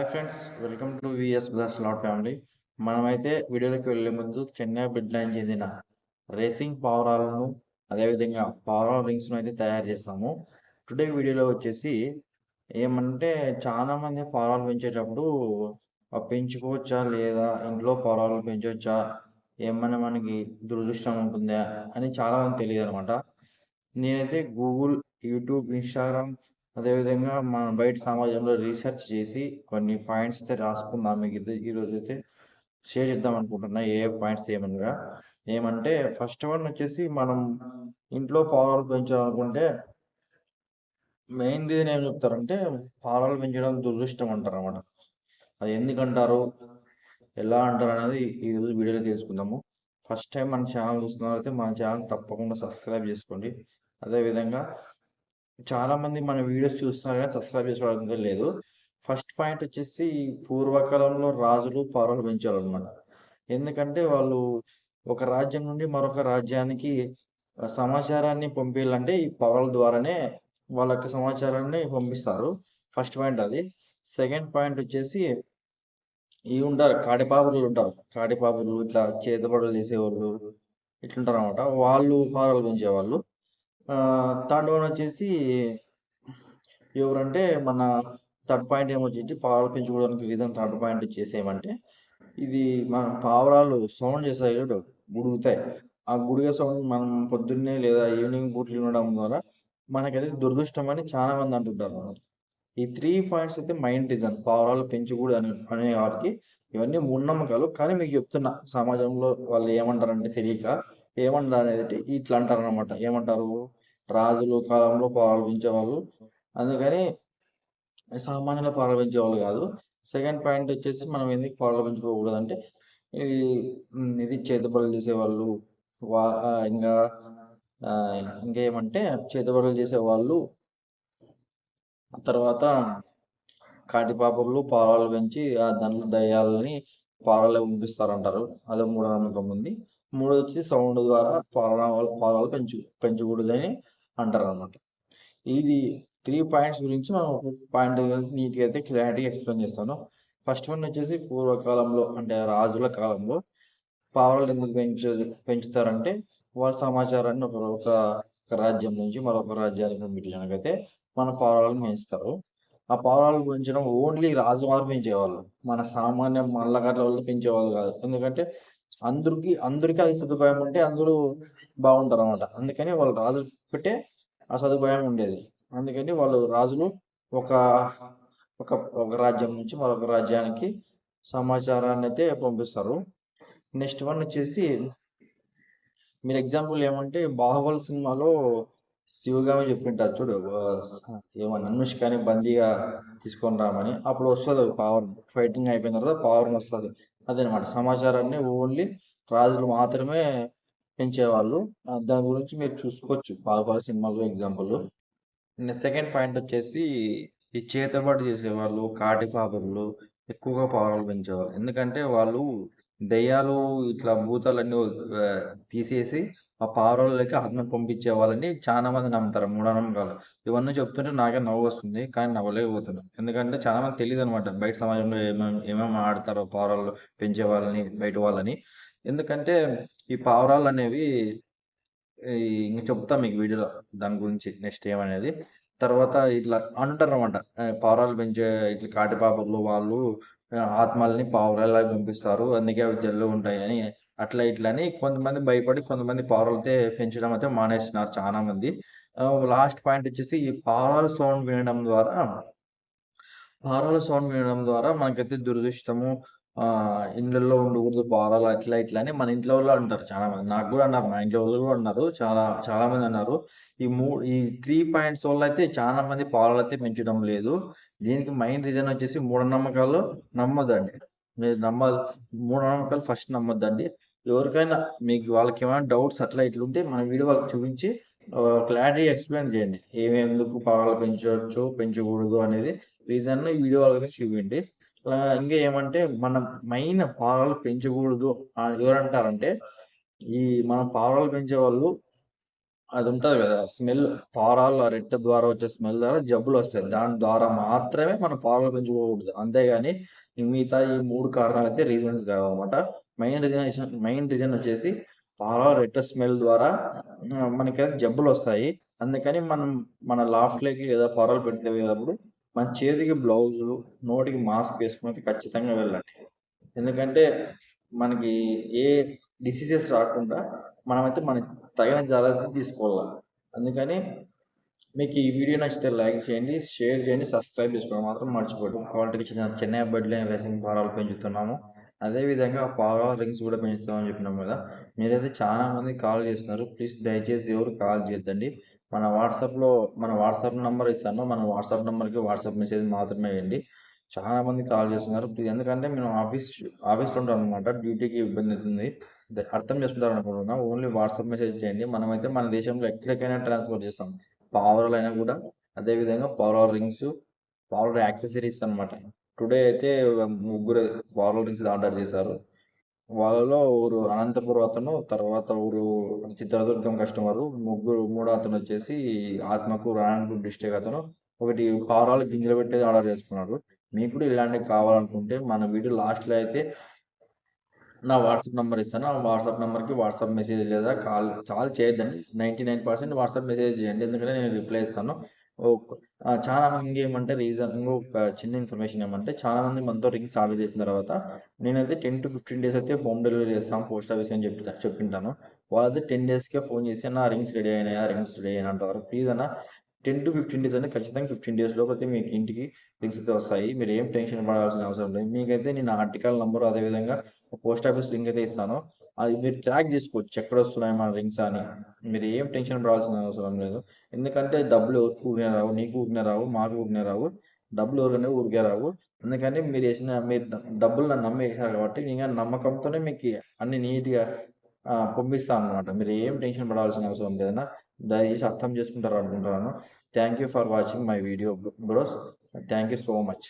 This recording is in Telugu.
Hi friends, welcome to VS బ్లస్ లాట్ ఫ్యామిలీ. మనమైతే వీడియోలోకి వెళ్ళే ముందు చెన్నై బిడ్ లైన్ చెందిన రేసింగ్ పావురాలను అదేవిధంగా పావురాల రింగ్స్ను అయితే తయారు చేస్తాము. టుడే వీడియోలో వచ్చేసి ఏమంటే చాలామంది పావురాలు పెంచేటప్పుడు పెంచుకోవచ్చా లేదా, ఇంట్లో పావురాలు పెంచవచ్చా, ఏమన్నా మనకి దురదృష్టం ఉంటుందా అని చాలామంది తెలియదు అనమాట. నేనైతే గూగుల్, యూట్యూబ్, ఇన్స్టాగ్రామ్ అదేవిధంగా మన బయట సమాజంలో రీసెర్చ్ చేసి కొన్ని పాయింట్స్ అయితే రాసుకున్నాను. మీకు ఈరోజు అయితే షేర్ చేద్దాం అనుకుంటున్నా ఏ పాయింట్స్ ఏమంటే ఫస్ట్ వన్ వచ్చేసి మనం ఇంట్లో పావురాలు పెంచాలనుకుంటే మెయిన్ రీజన్ ఏం చెప్తారంటే పావురాలు పెంచడం దురదృష్టం అంటారు అన్నమాట. అది ఎందుకంటారు, ఎలా అంటారు అనేది ఈరోజు వీడియోలో తెలుసుకుందాము. ఫస్ట్ టైం మన ఛానల్ చూస్తున్నారైతే మన ఛానల్ తప్పకుండా సబ్స్క్రైబ్ చేసుకోండి. అదేవిధంగా చాలామంది మన వీడియోస్ చూస్తున్నారు కానీ సబ్స్క్రైబ్ చేసుకోవడం లేదు. ఫస్ట్ పాయింట్ వచ్చేసి పూర్వకాలంలో రాజులు పావురాలు పెంచాలన్నమాట. ఎందుకంటే వాళ్ళు ఒక రాజ్యం నుండి మరొక రాజ్యానికి సమాచారాన్ని పంపించాలంటే ఈ పావురాల ద్వారానే వాళ్ళ యొక్క సమాచారాన్ని పంపిస్తారు. ఫస్ట్ పాయింట్ అది. సెకండ్ పాయింట్ వచ్చేసి ఇవి ఉంటారు, కాటిపావురులు ఉంటారు. కాటిపావురులు ఇట్లా చేతబడులు చేసేవాళ్ళు ఇట్లుంటారు అనమాట. వాళ్ళు పావురాలు పెంచేవాళ్ళు. థర్డ్ వన్ వచ్చేసి ఎవరంటే మన థర్డ్ పాయింట్ ఏమొచ్చి పావురాలు పెంచుకోవడానికి రీజన్ థర్డ్ పాయింట్ వచ్చేసి ఏమంటే ఇది మన పావురాలు సౌండ్ చేస్తాయి చూడు, గుడుగుతాయి. ఆ గుడిగే సౌండ్ మనం పొద్దున్నే లేదా ఈవినింగ్ పూట్లు వినడం ద్వారా మనకైతే దురదృష్టం అని చాలా మంది అంటుంటారు అన్నమాట. ఈ 3 పాయింట్స్ అయితే మైండ్ రీజన్ పావురాలు పెంచకూడదు అనే వాటికి. ఇవన్నీ మూఢనమ్మకాలు, కానీ మీకు చెప్తున్నా సమాజంలో వాళ్ళు ఏమంటారంటే తెలియక ఏమంటారు అనేది ఇట్లా అంటారు అనమాట. ఏమంటారు, రాజులు కాలంలో పావురాలు పెంచేవాళ్ళు, అందుకని సామాన్యుల పావురాలు పెంచేవాళ్ళు కాదు. సెకండ్ పాయింట్ వచ్చేసి మనం ఎందుకు పావురాలు పెంచుకోకూడదు అంటే ఇది చేతుబడులు చేసేవాళ్ళు, ఇంకా ఇంకేమంటే చేతుబడులు చేసేవాళ్ళు, తర్వాత కాటిపాపర్లు పావురాలు పెంచి దాంట్లో దయ్యాలని పావురాలు పంపిస్తారంటారు. అదే మూఢనమ్మకం ఉంది. మూడోది వచ్చి సౌండ్ ద్వారా పావురాలు పెంచకూడదని అంటారు అనమాట. ఇది 3 పాయింట్స్ గురించి మనం ఒక పాయింట్ నీట్గా అయితే క్లారిటీ ఎక్స్ప్లెయిన్ చేస్తాను. ఫస్ట్ వన్ వచ్చేసి పూర్వకాలంలో అంటే రాజుల కాలంలో పావురాలు ఎందుకు పెంచుతారంటే వాళ్ళ సమాచారాన్ని ఒక రాజ్యం నుంచి మరొక రాజ్యానికి పంపించడానికైతే మన పావురాలను పెంచుతారు. ఆ పావురాలు పెంచడం ఓన్లీ రాజువారు పెంచేవాళ్ళు, మన సామాన్య మల్లగట్ల వాళ్ళు పెంచేవాళ్ళు కాదు. ఎందుకంటే అందరికీ అది సదుపాయం ఉంటే అందరూ బాగుంటారు అనమాట. అందుకని వాళ్ళు రాజు ఒకటే ఆ సదుపాయం ఉండేది. అందుకని వాళ్ళు రాజులు ఒక ఒక ఒక రాజ్యం నుంచి మరొక రాజ్యానికి సమాచారాన్ని అయితే పంపిస్తారు. నెక్స్ట్ వన్ వచ్చేసి మీరు ఎగ్జాంపుల్ ఏమంటే బాహుబలి సినిమాలో శివగామి చెప్పింటారు చూడు, ఏమన్నా అనుష్కని బందీగా తీసుకొని రామని. అప్పుడు వస్తుంది పవర్, ఫైటింగ్ అయిపోయిన తర్వాత పవర్ వస్తుంది. అదనమాట సమాచారాన్ని ఓన్లీ రాజులు మాత్రమే పెంచేవాళ్ళు. దాని గురించి మీరు చూసుకోవచ్చు బాహుబలి సినిమాలో ఎగ్జాంపుల్. సెకండ్ పాయింట్ వచ్చేసి ఈ చేతబడి చేసేవాళ్ళు, కాటిపాపరులు ఎక్కువగా పావురాలు పెంచేవాళ్ళు. ఎందుకంటే వాళ్ళు దయ్యాలు ఇట్లా భూతాలన్నీ తీసేసి ఆ పావురాలకి ఆత్మ పంపించే వాళ్ళని చాలా మంది నమ్ముతారు, మూఢనమ్మకాలు. ఇవన్నీ చెప్తుంటే నాకే నవ్వు వస్తుంది, కానీ నవ్వలేకపోతున్నాను. ఎందుకంటే చాలా మంది తెలియదు అనమాట బయట సమాజంలో ఏమేమి ఆడతారో పావురాలు పెంచే వాళ్ళని, బయట వాళ్ళని. ఎందుకంటే ఈ పావురాలు అనేవి ఇంక చెప్తా మీకు వీడియోలో దాని గురించి నెక్స్ట్ ఏమనేది. తర్వాత ఇట్లా అంటారు అనమాట, పావురాలు పెంచే ఇట్లా కాటిపాపర్లు వాళ్ళు ఆత్మల్ని పావురాలు పంపిస్తారు, అందుకే అవి జల్లు ఉంటాయి అని అట్లా ఇట్లా అని కొంతమంది భయపడి కొంతమంది పావురాలతో పెంచడం అయితే మానేస్తున్నారు చాలా మంది. లాస్ట్ పాయింట్ వచ్చేసి ఈ పావురాల సౌండ్ వినడం ద్వారా మనకైతే దురదృష్టము, ఇళ్ళల్లో ఉండకూడదు పావురాలు అట్లా ఇట్లా అని మన ఇంట్లో వాళ్ళు అంటారు చాలా మంది. నాకు కూడా అన్నారు, మా ఇంట్లో వాళ్ళు కూడా అన్నారు, చాలా మంది అన్నారు. ఈ 3 పాయింట్స్ వల్ల అయితే చాలా మంది పావురాలు అయితే పెంచడం లేదు. దీనికి మెయిన్ రీజన్ వచ్చేసి మూఢనమ్మకాలు నమ్మొద్దండి. మీరు మూఢనమ్మకాలు ఫస్ట్ నమ్మొద్దండి. ఎవరికైనా మీకు వాళ్ళకి ఏమైనా డౌట్స్ అట్లా ఇట్లా ఉంటే మన వీడియో వాళ్ళకి చూపించి క్లారిటీ ఎక్స్ప్లెయిన్ చేయండి. ఎందుకు పావురాలు పెంచవచ్చు పెంచకూడదు అనేది రీజన్ ఈ వీడియో వాళ్ళకి చూపించండి. ఇంకా ఏమంటే మనం మెయిన్ పావురాలు పెంచకూడదు ఎవరంటారంటే ఈ మన పావురాలు పెంచే వాళ్ళు అది ఉంటది కదా స్మెల్. పారాల రెట్ట ద్వారా వచ్చే స్మెల్ ద్వారా జబ్బులు వస్తాయి. దాని ద్వారా మాత్రమే మనం పారాలు పెంచుకోకూడదు. అంతేగాని మిగతా ఈ 3 కారణాలు అయితే రీజన్స్ కావన్నమాట. మెయిన్ రీజన్ వచ్చేసి పారాల రెట్ట స్మెల్ ద్వారా మనకైతే జబ్బులు వస్తాయి. అందుకని మనం మన లాఫ్ట్‌లోకి లేదా పారాలు పెడితే వెళ్ళేటప్పుడు మన చేతికి గ్లౌజు, నోటికి మాస్క్ వేసుకొని అయితే ఖచ్చితంగా వెళ్ళండి. ఎందుకంటే మనకి ఏ డిసీజెస్ రాకుండా మనమైతే తగిన జాగ్రత్తలు తీసుకోవాలి. అందుకని మీకు ఈ వీడియో నచ్చితే లైక్ చేయండి, షేర్ చేయండి, సబ్స్క్రైబ్ చేసుకోవడం మాత్రం మర్చిపోవద్దు. క్వాలిటీకి చెన్నై బర్డ్ లైన్ రేసింగ్ పారాలు పెంచుతున్నాము. అదేవిధంగా పారాల రింగ్స్ కూడా పెంచుతామని చెప్పినాం కదా. మీరైతే చాలా మంది కాల్ చేస్తున్నారు. ప్లీజ్ దయచేసి ఎవరు కాల్ చేయొద్దండి. మన వాట్సాప్ నెంబర్ ఇస్తాను. మన వాట్సాప్ నెంబర్కి వాట్సాప్ మెసేజ్ మాత్రమే వేయండి. చాలా మంది కాల్ చేస్తున్నారు. ప్లీజ్, ఎందుకంటే మేము ఆఫీస్లో ఉంటాం అనమాట. డ్యూటీకి ఇబ్బంది అవుతుంది. అర్థం చేసుకుంటారు అనుకుంటున్నా. ఓన్లీ వాట్సాప్ మెసేజ్ చేయండి. మనమైతే మన దేశంలో ఎక్కడికైనా ట్రాన్స్పోర్ట్ చేస్తాం. పావురాలైనా కూడా. అదేవిధంగా పావురాల రింగ్స్, పావురాల యాక్సెసరీస్ అనమాట. టుడే అయితే ఒక ముగ్గురు పావురాల రింగ్స్ ఆర్డర్ చేశారు. వాళ్ళలో ఊరు అనంతపురం అతను, తర్వాత ఊరు చిత్రదుర్గం కస్టమరు, మూడో అతను వచ్చేసి ఆత్మకూరు అనంతపురం డిస్ట్రిక్ట్ అతను ఒకటి పావురాలు గింజలు పెట్టేది ఆర్డర్ చేసుకున్నాడు. మీకు కూడా ఇలాంటివి కావాలనుకుంటే మన వీడియో లాస్ట్లో అయితే నా వాట్సాప్ నెంబర్ ఇస్తాను. ఆ వాట్సాప్ నెంబర్కి వాట్సాప్ మెసేజ్ లేదా కాల్ చేయొద్దండి. 99% వాట్సాప్ మెసేజ్ చేయండి. ఎందుకంటే నేను రిప్లై ఇస్తాను. చాలా మంది ఇంకేమంటే ఇంకొక చిన్న ఇన్ఫర్మేషన్ ఏమంటే చాలా మంది మనతో రింగ్స్ ఆర్డర్ చేసిన తర్వాత నేనైతే 10 to 15 డేస్ అయితే హోమ్ డెలివరీ చేస్తాం పోస్ట్ ఆఫీస్ అని చెప్పింటాను. వాళ్ళైతే 10 డేస్కే ఫోన్ చేసి నా రింగ్స్ రెడీ అయినాయా, రింగ్స్ రెడీ అయినా అంటారు. ప్లీజ్ అన్న, 10 to 15 డేస్ అంటే ఖచ్చితంగా 15 డేస్ లోపు అయితే మీకు ఇంటికి రింగ్స్ అయితే వస్తాయి. మీరు ఏం టెన్షన్ పడాల్సిన అవసరం లేదు. మీకైతే నేను ఆర్టికల్ నంబర్, అదేవిధంగా పోస్ట్ ఆఫీస్ లింక్ అయితే ఇస్తాను. అది మీరు ట్రాక్ చేసుకోవచ్చు ఎక్కడ వస్తున్నాయి మన రింగ్స్ అని. మీరు ఏం టెన్షన్ పడాల్సిన అవసరం లేదు. ఎందుకంటే డబ్బులు ఎవరికి ఊరికే రావు, నీకు ఊరికే రావు, మాకు ఊరికే రావు. డబ్బులు ఎవరికైనా ఊరికే రావు. అందుకని మీరు డబ్బులు నన్ను నమ్మి వేసారు కాబట్టి ఇంకా నమ్మకంతోనే మీకు అన్ని నీట్గా పంపిస్తాను అనమాట. మీరు ఏం టెన్షన్ పడాల్సిన అవసరం లేదన్నా. దయచేసి అర్థం చేసుకుంటారు అనుకుంటున్నాను. Thank you for watching my video bros. Thank you so much.